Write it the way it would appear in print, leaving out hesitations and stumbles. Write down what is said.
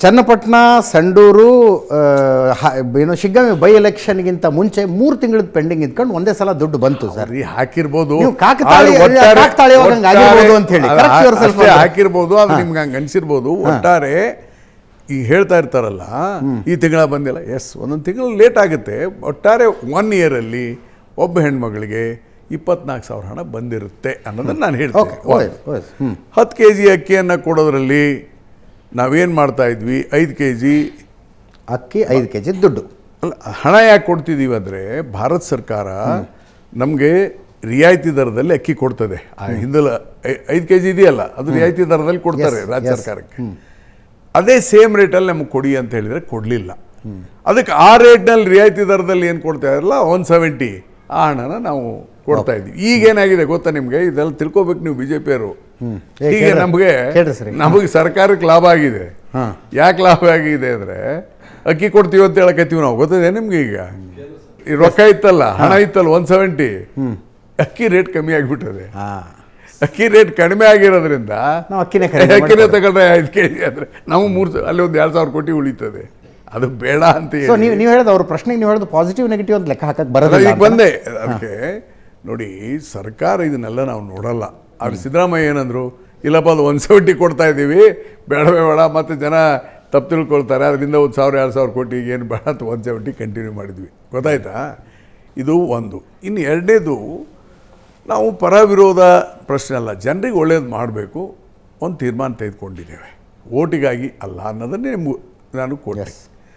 ಚನ್ನಪಟ್ಟಣ, ಸಂಡೂರು, ಏನು ಶಿಗ್ಗಾಂವಿ ಬೈ ಎಲೆಕ್ಷನ್ಗಿಂತ ಮುಂಚೆ 3 ತಿಂಗಳದ ಪೆಂಡಿಂಗ್ ಇದ್ಕೊಂಡು ಒಂದೇ ಸಲ ದುಡ್ಡು ಬಂತು ಸರ್. ಹಾಕಿರ್ಬೋದು, ಹಾಕಿರ್ಬೋದು, ಅದು ನಿಮ್ಗೆ ಹಂಗೆ ಅನ್ಸಿರ್ಬೋದು. ಒಟ್ಟಾರೆ ಈಗ ಹೇಳ್ತಾ ಇರ್ತಾರಲ್ಲ ಈ ತಿಂಗಳ ಬಂದಿಲ್ಲ, ಎಸ್ ಒಂದೊಂದು ತಿಂಗಳು ಲೇಟ್ ಆಗುತ್ತೆ. ಒಟ್ಟಾರೆ 1 ಇಯರಲ್ಲಿ ಒಬ್ಬ ಹೆಣ್ಮಗಳಿಗೆ 24,000 ಹಣ ಬಂದಿರುತ್ತೆ ಅನ್ನೋದನ್ನು ನಾನು ಹೇಳ್ತೀನಿ. 10 kg ಅಕ್ಕಿಯನ್ನು ಕೊಡೋದ್ರಲ್ಲಿ ನಾವೇನು ಮಾಡ್ತಾ ಇದ್ವಿ, 5 kg ಅಕ್ಕಿ, 5 kg ದುಡ್ಡು. ಅಲ್ಲ, ಹಣ ಯಾಕೆ ಕೊಡ್ತಿದ್ದೀವಿ ಅಂದರೆ ಭಾರತ ಸರ್ಕಾರ ನಮಗೆ ರಿಯಾಯಿತಿ ದರದಲ್ಲಿ ಅಕ್ಕಿ ಕೊಡ್ತದೆ. ಹಿಂದೆಲ್ಲ 5 kg ಇದೆಯಲ್ಲ, ಅದು ರಿಯಾಯಿತಿ ದರದಲ್ಲಿ ಕೊಡ್ತಾರೆ ರಾಜ್ಯ ಸರ್ಕಾರಕ್ಕೆ. ಅದೇ ಸೇಮ್ ರೇಟಲ್ಲಿ ನಮಗೆ ಕೊಡಿ ಅಂತ ಹೇಳಿದರೆ ಕೊಡಲಿಲ್ಲ. ಅದಕ್ಕೆ ಆ ರೇಟ್ನಲ್ಲಿ ರಿಯಾಯಿತಿ ದರದಲ್ಲಿ ಏನು ಕೊಡ್ತಾ ಇರಲ್ಲ 170, ಆ ಹಣನ ನಾವು ಕೊಡ್ತಾ ಇದ್ವಿ. ಈಗೇನಾಗಿದೆ ಗೊತ್ತಾ ನಿಮಗೆ, ಇದೆಲ್ಲ ತಿಳ್ಕೊಬೇಕು ನೀವು BJP-ಯವರು. ಈಗ ನಮಗೆ ಸರ್ಕಾರಕ್ಕೆ ಲಾಭ ಆಗಿದೆ. ಯಾಕೆ ಲಾಭ ಆಗಿದೆ ಅಂದರೆ ಅಕ್ಕಿ ಕೊಡ್ತೀವಿ ಅಂತ ಹೇಳಕತ್ತೀವಿ ನಾವು, ಗೊತ್ತಿದೆ ನಿಮ್ಗೆ. ಈಗ ಈ ರೊಕ್ಕ ಇತ್ತಲ್ಲ, ಹಣ ಇತ್ತಲ್ಲ 170, ಅಕ್ಕಿ ರೇಟ್ ಕಮ್ಮಿ ಆಗಿಬಿಟ್ಟದೆ. ಅಕ್ಕಿ ರೇಟ್ ಕಡಿಮೆ ಆಗಿರೋದ್ರಿಂದ ಅಕ್ಕಿನೇ ತಗೊಂಡ್ರೆ 5 kg ಅಂದರೆ ನಾವು ಅಲ್ಲಿ ಒಂದು 2,000 ಕೋಟಿ ಉಳಿತದೆ. ಅದು ಬೇಡ ಅಂತ ನೀವು ಹೇಳಿದ ಅವ್ರ ಪ್ರಶ್ನೆಗೆ ನೀವು ಹೇಳಿದ ಪಾಸಿಟಿವ್ ನೆಗೆಟಿವ್ ಅಂತ ಲೆಕ್ಕ ಹಾಕಕ್ಕೆ ಬರೋದು. ಈಗ ಬಂದೆ ಅದಕ್ಕೆ ನೋಡಿ, ಸರ್ಕಾರ ಇದನ್ನೆಲ್ಲ ನಾವು ನೋಡಲ್ಲ. ಅವ್ರು ಸಿದ್ದರಾಮಯ್ಯ ಏನಂದ್ರು, ಇಲ್ಲಪ್ಪ ಅದು 170 ಕೊಡ್ತಾ ಇದ್ದೀವಿ, ಬೇಡವೇ ಬೇಡ, ಮತ್ತು ಜನ ತಪ್ಪು ತಿಳ್ಕೊಳ್ತಾರೆ, ಅದರಿಂದ 1,000-2,000 ಕೋಟಿಗೆ ಏನು ಬೇಡ ಅಂತ 170 ಕಂಟಿನ್ಯೂ ಮಾಡಿದ್ವಿ. ಗೊತ್ತಾಯ್ತಾ? ಇದು ಒಂದು. ಇನ್ನು ಎರಡನೇದು, ನಾವು ಪರ ವಿರೋಧ ಪ್ರಶ್ನೆ ಅಲ್ಲ, ಜನರಿಗೆ ಒಳ್ಳೇದು ಮಾಡಬೇಕು, ಒಂದು ತೀರ್ಮಾನ ತೆಗೆದುಕೊಂಡಿದ್ದೇವೆ. ಓಟಿಗಾಗಿ ಅಲ್ಲ ಅನ್ನೋದನ್ನೇ ನಾನು ಕೊಟ್ಟೆ.